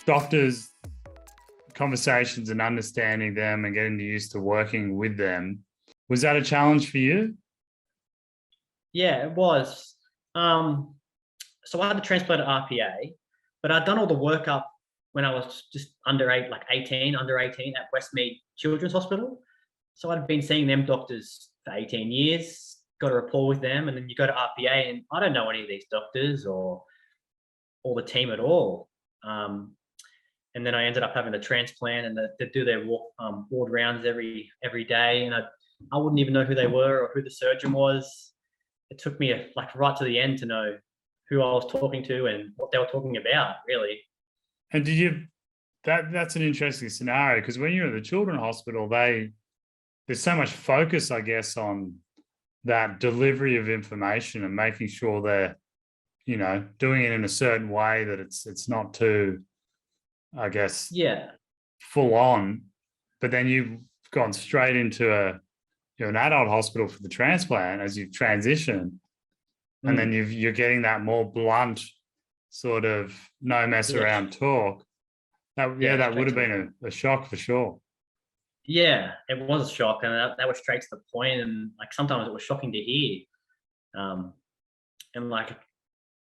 doctors' conversations and understanding them and getting used to working with them. Was that a challenge for you? Yeah, it was. So I had the transplant at RPA, but I'd done all the workup when I was just under 18 at Westmead Children's Hospital. So I'd been seeing them doctors for 18 years, got a rapport with them, and then you go to RPA and I don't know any of these doctors or the team at all. And then I ended up having the transplant, and they do their ward rounds every day, and I wouldn't even know who they were or who the surgeon was. It took me right to the end to know who I was talking to and what they were talking about, really. And that's an interesting scenario, because when you're at the children's hospital, there's so much focus, I guess, on that delivery of information and making sure they're, doing it in a certain way that it's not too, I guess, full on. But then you've gone straight into an adult hospital for the transplant as you transition, and then you're getting that more blunt sort of no mess around talk. That would have been a shock for sure. Yeah, it was a shock, and that was straight to the point, and sometimes it was shocking to hear, and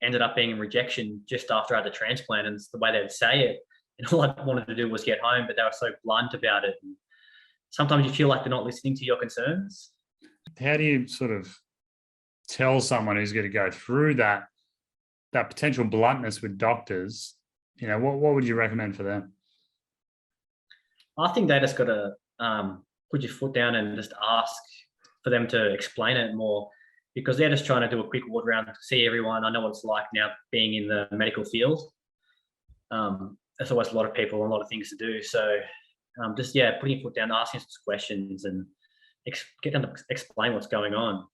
ended up being a rejection just after I had the transplant, and it's the way they would say it. And all I wanted to do was get home, but they were so blunt about it. And sometimes you feel like they're not listening to your concerns. How do you sort of tell someone who's going to go through that potential bluntness with doctors? What would you recommend for them? I think they just got to put your foot down and just ask for them to explain it more, because they're just trying to do a quick ward round to see everyone. I know what it's like now being in the medical field. There's always a lot of people and a lot of things to do. So putting your foot down, asking some questions, and get them to explain what's going on.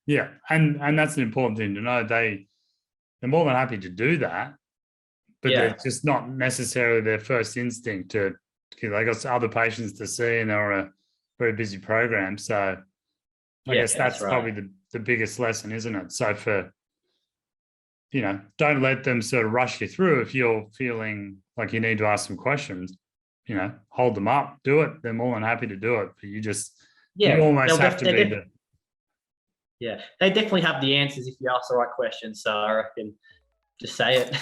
Yeah, and that's an important thing to know. They're more than happy to do that, but it's just not necessarily their first instinct to, because they got other patients to see and they're a very busy program. So I guess that's probably the biggest lesson, isn't it? So don't let them sort of rush you through. If you're feeling like you need to ask some questions, hold them up, do it. They're more than happy to do it, but you almost have to be they definitely have the answers if you ask the right questions. So I reckon just say it.